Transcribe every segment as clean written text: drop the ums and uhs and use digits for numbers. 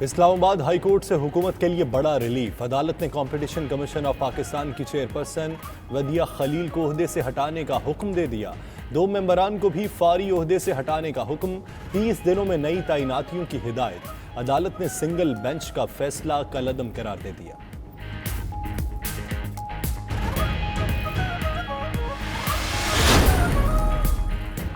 Islamabad high court से हुकूमत के लिए बड़ा रिलीफ। अदालत ने कंपटीशन कमीशन ऑफ पाकिस्तान की चेयरपर्सन वदिया खलील को ओहदे से हटाने का हुक्म दे दिया। 2 मेंबरान को भी फारी ओहदे से हटाने का हुक्म। 30 दिनों में नई तैनातियों की हिदायत। अदालत ने सिंगल बेंच का फैसला कलअदम करार दे दिया।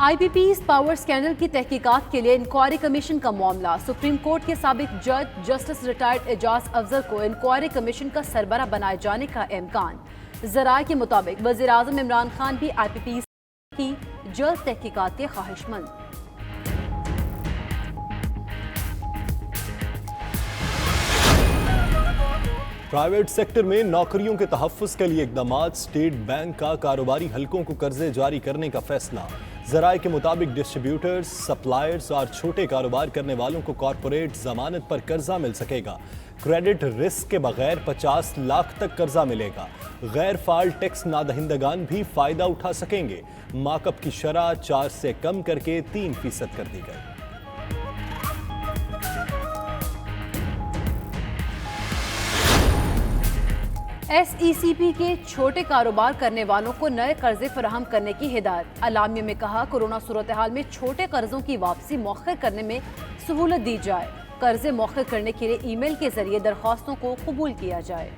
IPP's पावर स्कैंडल की तहकीकात के लिए इंक्वायरी कमीशन का मामला। सुप्रीम कोर्ट के साबिक जज जस्टिस रिटायर्ड एजाज अफजल को इंक्वायरी कमीशन का सरबराह बनाए जाने का इम्कान। जराये के मुताबिक वज़ीर आज़म इमरान खान भी IPP's की जल्द तहकीकात के ख्वाहिशमंद। प्राइवेट सेक्टर में नौकरियों के तहफ़्फ़ुज़ के लिए इक़दामात। स्टेट बैंक का कारोबारी हलकों को कर्जे जारी करने का फैसला। ज़राए के मुताबिक डिस्ट्रीब्यूटर्स, सप्लायर्स और छोटे कारोबार करने वालों को कॉरपोरेट जमानत पर कर्जा मिल सकेगा। क्रेडिट रिस्क के बगैर 50 लाख तक कर्जा मिलेगा। गैर फाल टैक्स नादहिंदगान भी फ़ायदा उठा सकेंगे। मार्कअप की शरह 4 से कम करके 3% कर दी गई। SECP के छोटे कारोबार करने वालों को नए कर्जे फराहम करने की हिदायत। अलामिया में कहा, कोरोना सूरत हाल में छोटे कर्जों की वापसी मौखर करने में सहूलत दी जाए। कर्जे मौखर करने के लिए ईमेल के जरिए दरख्वास्तों को कबूल किया जाए।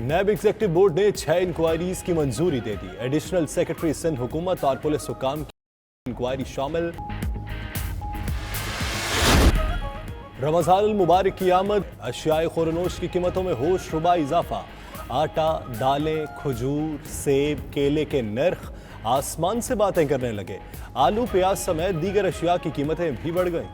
नैब एग्जीक्यूटिव बोर्ड ने 6 इंक्वायरीज की मंजूरी दे दी। एडिशनल सेक्रेटरी सिंध हुकूमत और पुलिस हुकाम की इंक्वायरी शामिल। रमजान मुबारक की आमद। अशियाए खुरनोश की कीमतों में होश रुबा इजाफा। आटा, दालें, खजूर, सेब, केले के नर्ख आसमान से बातें करने लगे। आलू, प्याज समेत दीगर अशिया की कीमतें भी बढ़ गईं।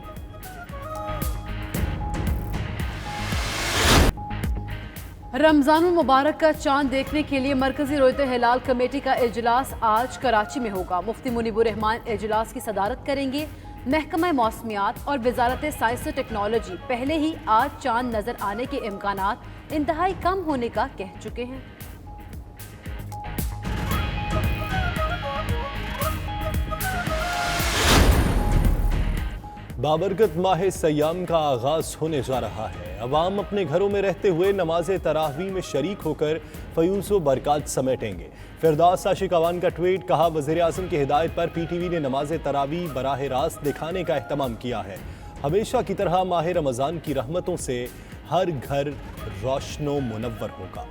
रमजान मुबारक का चांद देखने के लिए मरकजी रोयते हिलाल कमेटी का इजलास आज कराची में होगा। मुफ्ती मुनीबुर रहमान इजलास की सदारत करेंगे। महकमा मौसमियात और वजारत साइंस और टेक्नोलॉजी पहले ही आज चांद नजर आने के इम्कानात इंतहाई कम होने का कह चुके हैं। बाबरकत माह सयाम का आगाज होने जा रहा है। अवाम अपने घरों में रहते हुए नमाज तरावी में शरीक होकर फयूज़ व बरक़ात समेटेंगे। फिरदौस आशिक अवान का ट्वीट। कहा, वज़ीर आज़म की हिदायत पर PTV ने नमाज तरावी बराह रास्त दिखाने का एहतमाम किया है। हमेशा की तरह माह रमज़ान की रहमतों से हर घर रोशनो मुनव्वर होगा।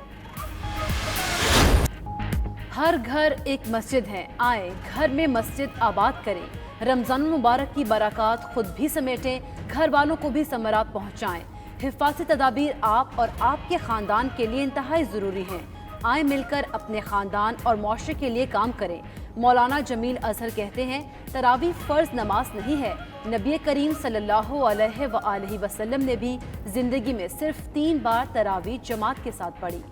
हर घर एक मस्जिद है, आए घर में मस्जिद आबाद करें। रमजान मुबारक की बरक़ात खुद भी समेटें, घर वालों को भी समरात पहुँचाएँ। हिफाज़ती तदाबीर आप और आपके ख़ानदान के लिए इंतहाई ज़रूरी हैं। आए मिलकर अपने ख़ानदान और मुआशरे के लिए काम करें। मौलाना जमील अजहर कहते हैं, तरावी फ़र्ज नमाज नहीं है। नबी करीम सल्लल्लाहु अलैहि वसल्लम ने भी ज़िंदगी में सिर्फ 3 बार तरावी जमात के साथ पढ़ी।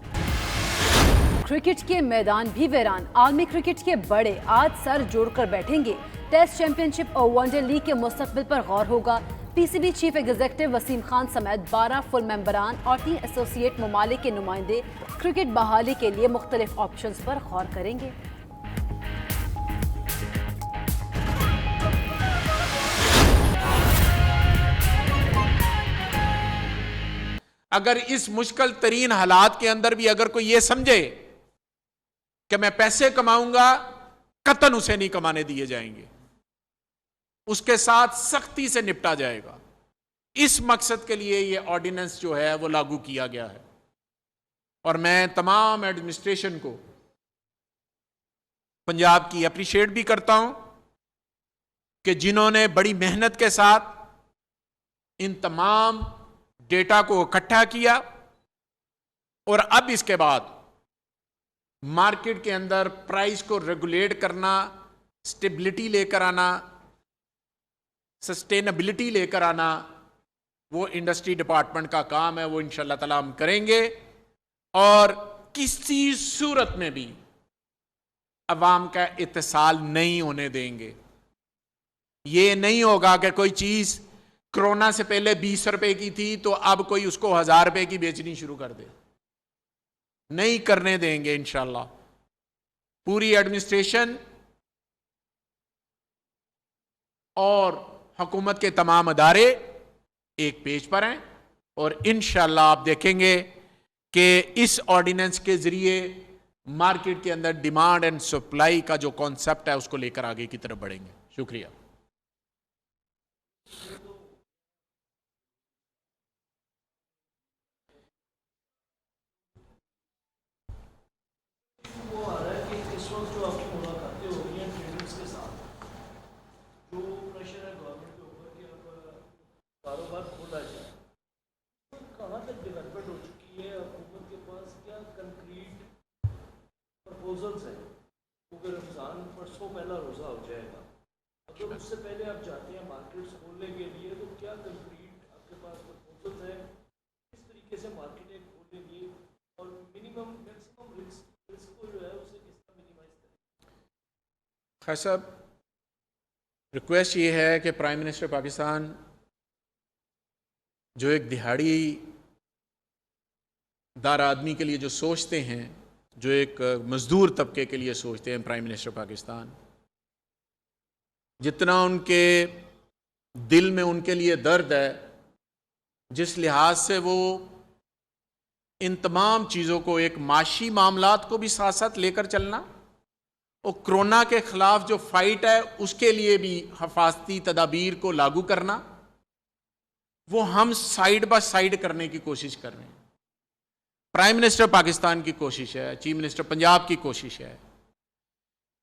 क्रिकेट के मैदान भी वीरान। आलमी क्रिकेट के बड़े आज सर जोड़कर बैठेंगे। टेस्ट चैंपियनशिप और वनडे लीग के मुस्तकबिल पर गौर होगा। PCB chief executive Wasim Khan समेत 12 फुल मेंबरान और 3 एसोसिएट ममालिक के नुमाइंदे क्रिकेट बहाली के लिए मुख्तलिफ ऑप्शंस पर गौर करेंगे। अगर इस मुश्किल तरीन हालात के अंदर भी अगर कोई ये समझे कि मैं पैसे कमाऊंगा, कतन उसे नहीं कमाने दिए जाएंगे, उसके साथ सख्ती से निपटा जाएगा। इस मकसद के लिए ये ऑर्डिनेंस जो है वो लागू किया गया है। और मैं तमाम एडमिनिस्ट्रेशन को पंजाब की अप्रिशिएट भी करता हूं कि जिन्होंने बड़ी मेहनत के साथ इन तमाम डेटा को इकट्ठा किया और अब इसके बाद मार्केट के अंदर प्राइस को रेगुलेट करना, स्टेबिलिटी लेकर आना, सस्टेनेबिलिटी लेकर आना, वो इंडस्ट्री डिपार्टमेंट का काम है। वो इंशाल्लाह ताला हम करेंगे और किसी सूरत में भी अवाम का इत्तेसाल नहीं होने देंगे। ये नहीं होगा कि कोई चीज कोरोना से पहले 20 रुपए की थी तो अब कोई उसको 1000 रुपए की बेचनी शुरू कर दे। नहीं करने देंगे इंशाल्लाह। पूरी एडमिनिस्ट्रेशन और हुकूमत के तमाम अदारे एक पेज पर हैं और इंशाअल्लाह आप देखेंगे कि इस ऑर्डिनेंस के जरिए मार्केट के अंदर डिमांड एंड सप्लाई का जो कॉन्सेप्ट है उसको लेकर आगे की तरफ बढ़ेंगे। शुक्रिया। वो आ रहा है कि इस वक्त जो आपकी मुलाकातें हो रही हैं ट्रेडर्स के साथ, जो प्रेशर है गवर्नमेंट के ऊपर कि अब कारोबार खोला जाए, तो कहाँ तक डेवलपमेंट हो चुकी है? हुकूमत के पास क्या कंक्रीट प्रपोजल्स हैं? क्योंकि रमज़ान परसों पहला रोज़ा हो जाएगा, अगर उससे पहले आप चाहते हैं मार्केट्स खोलने के लिए, तो क्या कंक्रीट आपके पास प्रपोजल्स हैं? किस तरीके से मार्केटें खोलेंगी और मिनिमम मैक्सिमम रिस्क को जो है उसे किस तरह मिनिमाइज करें? खैर साहब, रिक्वेस्ट ये है कि प्राइम मिनिस्टर पाकिस्तान जो एक दिहाड़ी दार आदमी के लिए जो सोचते हैं, जो एक मजदूर तबके के लिए सोचते हैं, प्राइम मिनिस्टर पाकिस्तान जितना उनके दिल में उनके लिए दर्द है, जिस लिहाज से वो इन तमाम चीज़ों को, एक माशी मामलात को भी साथ साथ लेकर चलना और कोरोना के खिलाफ जो फाइट है उसके लिए भी हिफाजती तदाबीर को लागू करना, वो हम साइड बाय साइड करने की कोशिश कर रहे हैं। प्राइम मिनिस्टर पाकिस्तान की कोशिश है, चीफ मिनिस्टर पंजाब की कोशिश है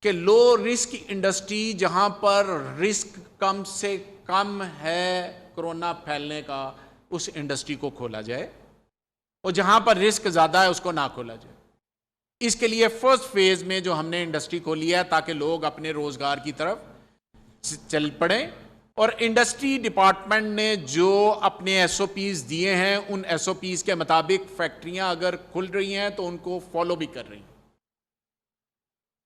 कि लो रिस्क इंडस्ट्री, जहां पर रिस्क कम से कम है कोरोना फैलने का, उस इंडस्ट्री को खोला जाए और जहां पर रिस्क ज़्यादा है उसको ना खोला जाए। इसके लिए फर्स्ट फेज में जो हमने इंडस्ट्री खोली है ताकि लोग अपने रोजगार की तरफ चल पड़े, और इंडस्ट्री डिपार्टमेंट ने जो अपने एसओपीज दिए हैं उन एसओपीज के मुताबिक फैक्ट्रियां अगर खुल रही हैं तो उनको फॉलो भी कर रही हैं।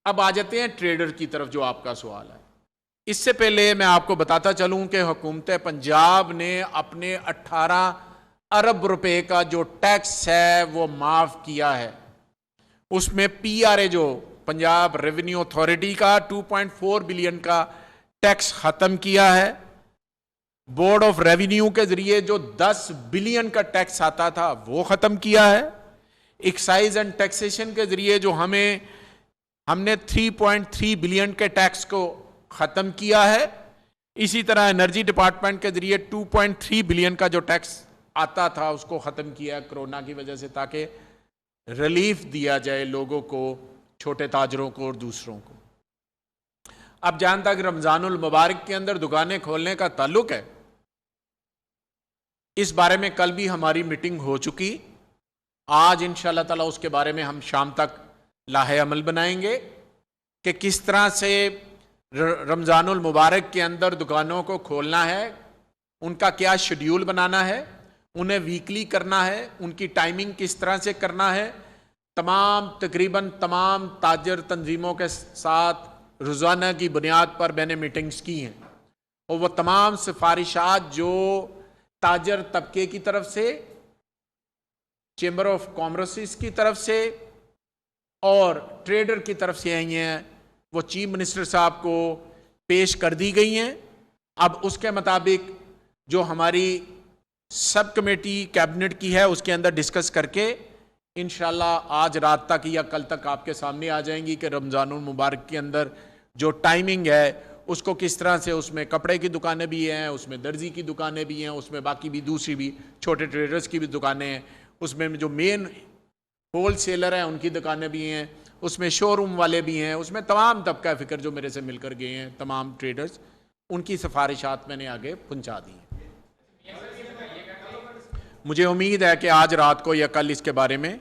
अब आ जाते हैं ट्रेडर की तरफ जो आपका सवाल है। इससे पहले मैं आपको बताता चलूं कि हुकूमत पंजाब ने अपने 18 अरब रुपए का जो टैक्स है वो माफ किया है। उसमें पीआरए जो पंजाब रेवेन्यू अथॉरिटी का 2.4 बिलियन का टैक्स खत्म किया है। बोर्ड ऑफ रेवेन्यू के जरिए जो 10 बिलियन का टैक्स आता था वो खत्म किया है। एक्साइज एंड टैक्सेशन के जरिए जो हमने 3.3 बिलियन के टैक्स को खत्म किया है। इसी तरह एनर्जी डिपार्टमेंट के जरिए 2.3 बिलियन का जो टैक्स आता था उसको खत्म किया है कोरोना की वजह से, ताकि रिलीफ दिया जाए लोगों को, छोटे ताजरों को और दूसरों को। अब जहां तक रमजानुल मुबारक के अंदर दुकानें खोलने का ताल्लुक है, इस बारे में कल भी हमारी मीटिंग हो चुकी। आज इंशाअल्लाह ताला उसके बारे में हम शाम तक लाहे अमल बनाएंगे कि किस तरह से रमजानुल मुबारक के अंदर दुकानों को खोलना है, उनका क्या शेड्यूल बनाना है, उन्हें वीकली करना है, उनकी टाइमिंग किस तरह से करना है। तकरीबन तमाम ताजर तंजीमों के साथ रोज़ाना की बुनियाद पर मैंने मीटिंग्स की हैं और वो तमाम सिफारिशात जो ताजर तबके की तरफ से, चेंबर ऑफ कॉमर्स की तरफ से और ट्रेडर की तरफ से आई हैं, वो चीफ मिनिस्टर साहब को पेश कर दी गई हैं। अब उसके मुताबिक जो हमारी सब कमेटी कैबिनेट की है उसके अंदर डिस्कस करके इंशाल्लाह आज रात तक या कल तक आपके सामने आ जाएंगी कि रमजानुल मुबारक के अंदर जो टाइमिंग है उसको किस तरह से, उसमें कपड़े की दुकानें भी हैं, उसमें दर्जी की दुकानें भी हैं, उसमें बाकी भी दूसरी भी छोटे ट्रेडर्स की भी दुकानें हैं, उसमें जो मेन होल सेलर हैं उनकी दुकानें भी हैं, उसमें शोरूम वाले भी हैं, उसमें तमाम तबका फ़िक्र जो मेरे से मिलकर गए हैं तमाम ट्रेडर्स, उनकी सिफारिशात मैंने आगे पहुँचा दी हैं। मुझे उम्मीद है कि आज रात को या कल इसके बारे में,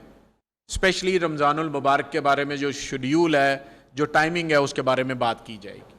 स्पेशली रमज़ानुल मुबारक के बारे में जो शेड्यूल है, जो टाइमिंग है, उसके बारे में बात की जाएगी।